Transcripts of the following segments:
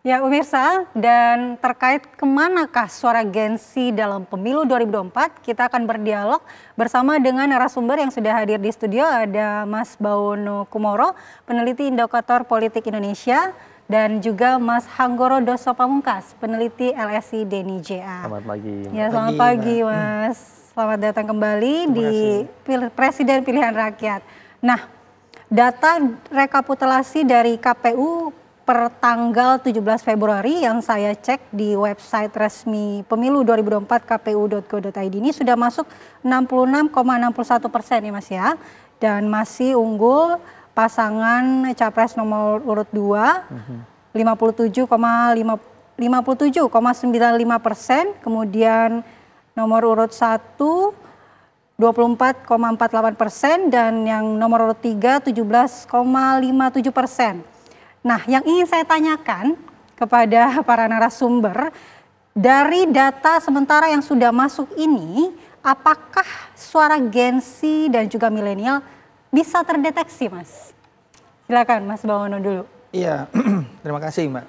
Ya pemirsa, dan terkait kemanakah suara Gen Z dalam pemilu 2024, kita akan berdialog bersama dengan narasumber yang sudah hadir di studio. Ada Mas Bawono Kumoro, peneliti Indikator Politik Indonesia, dan juga Mas Hanggoro Doso Pamungkas, peneliti LSI Deni JA. Selamat pagi. Ya, selamat pagi Mas. Selamat datang kembali di Presiden Pilihan Rakyat. Nah, data rekapitulasi dari KPU per tanggal 17 Februari yang saya cek di website resmi pemilu 2024 kpu.go.id ini sudah masuk 66,61% ya Mas ya. Dan masih unggul pasangan capres nomor urut 2 57,95%, kemudian nomor urut 1 24,48% dan yang nomor urut 3 17,57%. Nah, yang ingin saya tanyakan kepada para narasumber, dari data sementara yang sudah masuk ini, apakah suara Gen Z dan juga milenial bisa terdeteksi, Mas? Silakan Mas Bawono dulu. Iya, terima kasih Mbak.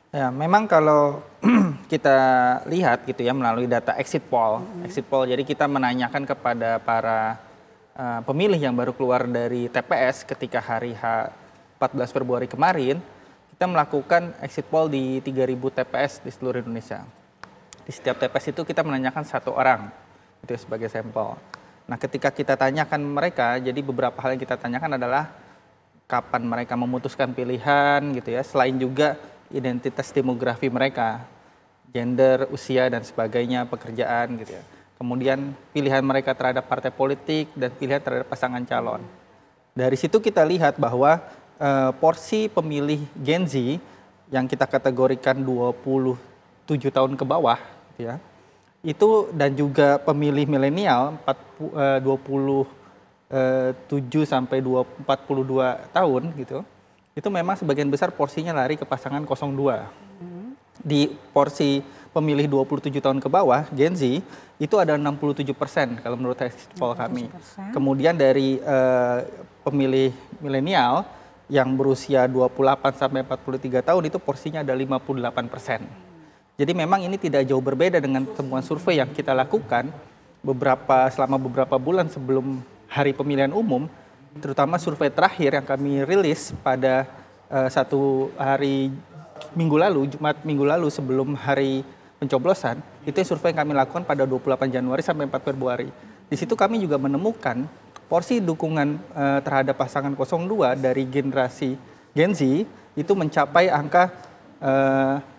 Ya, memang kalau kita lihat gitu ya melalui data exit poll, jadi kita menanyakan kepada para pemilih yang baru keluar dari TPS ketika hari H 14 Februari kemarin, kita melakukan exit poll di 3.000 TPS di seluruh Indonesia. Di setiap TPS itu kita menanyakan satu orang, itu sebagai sampel. Nah, ketika kita tanyakan mereka, jadi beberapa hal yang kita tanyakan adalah kapan mereka memutuskan pilihan gitu ya, selain juga identitas demografi mereka, gender, usia dan sebagainya, pekerjaan gitu ya. Kemudian pilihan mereka terhadap partai politik dan pilihan terhadap pasangan calon. Dari situ kita lihat bahwa porsi pemilih Gen Z yang kita kategorikan 27 tahun ke bawah ya, itu dan juga pemilih milenial 27 sampai 42 tahun gitu, itu memang sebagian besar porsinya lari ke pasangan 02. Di porsi pemilih 27 tahun ke bawah Gen Z itu ada 67% kalau menurut exit poll kami. Kemudian dari pemilih milenial yang berusia 28 sampai 43 tahun itu porsinya ada 58%. Jadi memang ini tidak jauh berbeda dengan temuan survei yang kita lakukan selama beberapa bulan sebelum hari pemilihan umum, terutama survei terakhir yang kami rilis pada satu hari Jumat minggu lalu sebelum hari pencoblosan, itu survei yang kami lakukan pada 28 Januari sampai 4 Februari. Di situ kami juga menemukan porsi dukungan terhadap pasangan 02 dari generasi Gen Z itu mencapai angka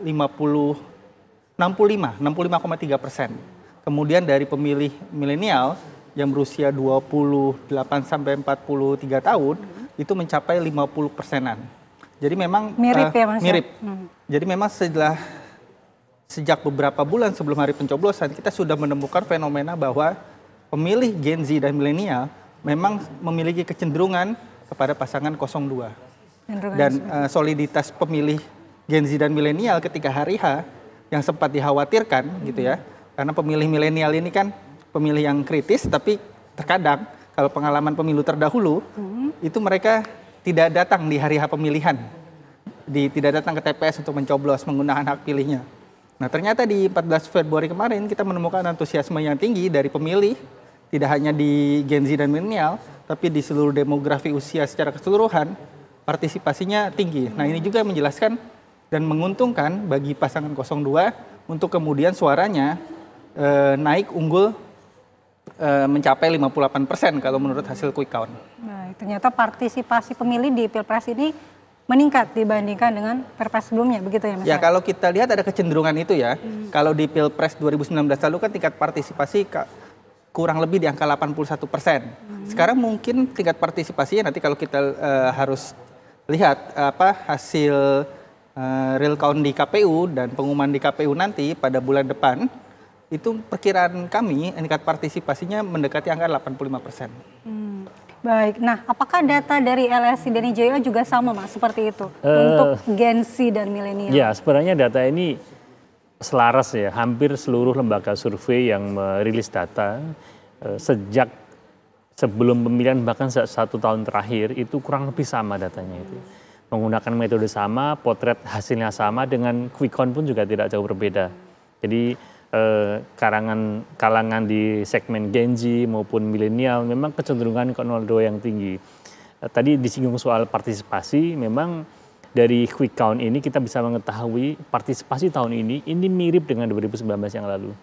65,3%. Kemudian dari pemilih milenial yang berusia 28 sampai 43 tahun itu mencapai 50%-an. Jadi memang mirip ya Mas. Mirip. Jadi memang sejak beberapa bulan sebelum hari pencoblosan kita sudah menemukan fenomena bahwa pemilih Gen Z dan milenial memang memiliki kecenderungan kepada pasangan 02. Dan soliditas pemilih Gen Z dan milenial ketika hari H yang sempat dikhawatirkan gitu ya. Karena pemilih milenial ini kan pemilih yang kritis, tapi terkadang kalau pengalaman pemilu terdahulu itu mereka tidak datang di hari H pemilihan. Tidak datang ke TPS untuk mencoblos menggunakan hak pilihnya. Nah, ternyata di 14 Februari kemarin kita menemukan antusiasme yang tinggi dari pemilih, tidak hanya di Gen Z dan milenial, tapi di seluruh demografi usia secara keseluruhan, partisipasinya tinggi. Nah, ini juga menjelaskan dan menguntungkan bagi pasangan 02 untuk kemudian suaranya naik unggul mencapai 58% kalau menurut hasil quick count. Baik, ternyata partisipasi pemilih di Pilpres ini meningkat dibandingkan dengan Pilpres sebelumnya, begitu ya Mas? Ya, kalau kita lihat ada kecenderungan itu ya. Kalau di Pilpres 2019 lalu kan tingkat partisipasi kurang lebih di angka 81%. Sekarang mungkin tingkat partisipasinya nanti kalau kita harus lihat hasil real count di KPU dan pengumuman di KPU nanti pada bulan depan, itu perkiraan kami tingkat partisipasinya mendekati angka 85%. Baik, nah apakah data dari LSI Deni JA juga sama Mas seperti itu untuk Gen Z dan milenial? Ya, sebenarnya data ini selaras ya, hampir seluruh lembaga survei yang merilis data sejak sebelum pemilihan bahkan 1 tahun terakhir itu kurang lebih sama datanya itu. menggunakan metode sama, potret hasilnya sama, dengan quick count pun juga tidak jauh berbeda. Jadi kalangan di segmen Gen Z maupun milenial memang kecenderungan ke 02 yang tinggi. Tadi disinggung soal partisipasi, memang dari quick count ini kita bisa mengetahui partisipasi tahun ini mirip dengan 2019 yang lalu.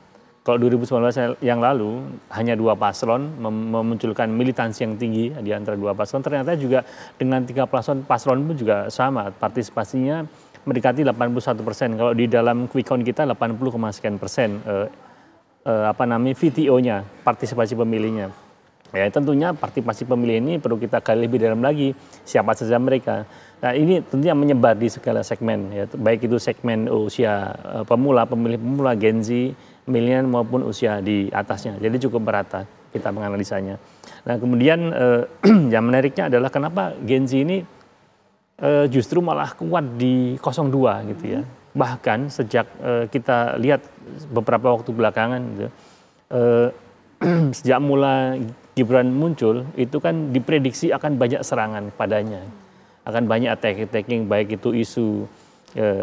Kalau 2019 yang lalu hanya 2 paslon memunculkan militansi yang tinggi di antara 2 paslon, ternyata juga dengan 3 paslon pun juga sama, partisipasinya mendekati 81%. Kalau di dalam quick count kita 80,sekian persen VTO-nya, partisipasi pemilihnya. Ya tentunya partisipasi pemilih ini perlu kita gali lebih dalam lagi, siapa saja mereka. Nah ini tentunya menyebar di segala segmen, ya, baik itu segmen usia pemula, pemilih pemula, Gen Z, milenial maupun usia di atasnya. Jadi cukup merata kita menganalisanya. Nah kemudian yang menariknya adalah kenapa Gen Z ini justru malah kuat di 02 gitu ya. Bahkan sejak kita lihat beberapa waktu belakangan gitu, sejak mulai Gibran muncul itu kan diprediksi akan banyak serangan padanya, akan banyak attacking, baik itu isu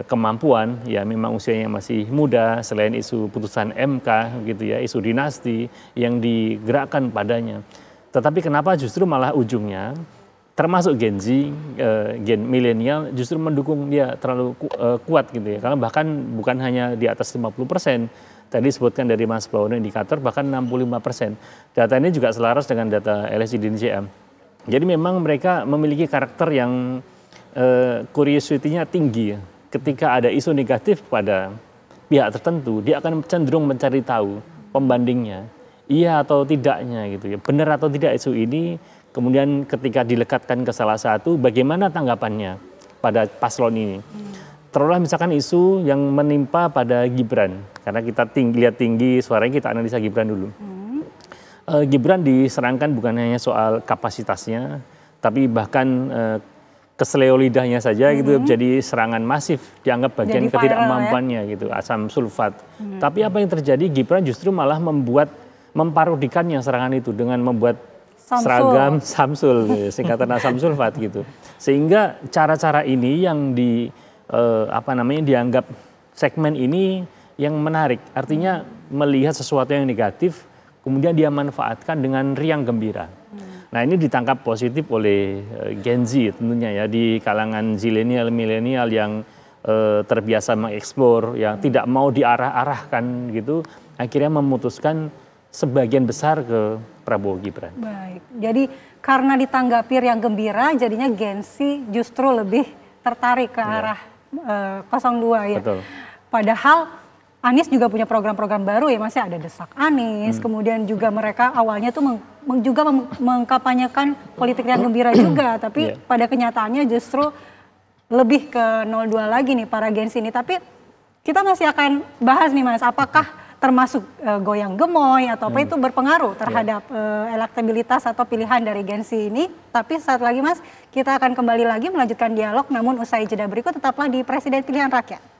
kemampuan, ya memang usianya masih muda, selain isu putusan MK gitu ya, isu dinasti yang digerakkan padanya. Tetapi kenapa justru malah ujungnya termasuk Gen Z, gen milenial justru mendukung dia terlalu kuat gitu ya, karena bahkan bukan hanya di atas 50%. Tadi disebutkan dari Mas Bawono indikator bahkan 65%. Data ini juga selaras dengan data LSI DNJM. Jadi memang mereka memiliki karakter yang curiosity-nya tinggi. Ketika ada isu negatif pada pihak tertentu, dia akan cenderung mencari tahu pembandingnya, iya atau tidaknya gitu ya, benar atau tidak isu ini. Kemudian ketika dilekatkan ke salah satu, bagaimana tanggapannya pada paslon ini. Terulah misalkan isu yang menimpa pada Gibran, karena kita lihat tinggi suaranya, kita analisa Gibran dulu. Gibran diserangkan bukan hanya soal kapasitasnya, tapi bahkan keseleo lidahnya saja gitu jadi serangan masif, dianggap bagian ketidakmampuannya gitu, asam sulfat. Tapi apa yang terjadi, Gibran justru malah memparodikannya serangan itu dengan membuat seragam Samsul, singkatan asam sulfat gitu. Sehingga cara-cara ini yang dianggap segmen ini yang menarik, artinya melihat sesuatu yang negatif kemudian dia manfaatkan dengan riang gembira. Nah ini ditangkap positif oleh Gen Z tentunya ya, di kalangan zilenial, milenial yang terbiasa mengeksplor, yang tidak mau diarah-arahkan gitu, akhirnya memutuskan sebagian besar ke Prabowo Gibran. Baik, jadi karena ditanggapi riang gembira, jadinya Gen Z justru lebih tertarik ke arah 02 ya. Betul. Padahal Anies juga punya program-program baru ya, masih ada Desak Anies, kemudian juga mereka awalnya tuh juga mengkampanyekan politik riang gembira juga, tapi pada kenyataannya justru lebih ke 02 lagi nih para Gen Z ini. Tapi kita masih akan bahas nih Mas, apakah termasuk goyang gemoy atau apa itu berpengaruh terhadap elektabilitas atau pilihan dari Gen Z ini. Tapi saat lagi Mas, kita akan kembali lagi melanjutkan dialog, namun usai jeda berikut tetaplah di Presiden Pilihan Rakyat.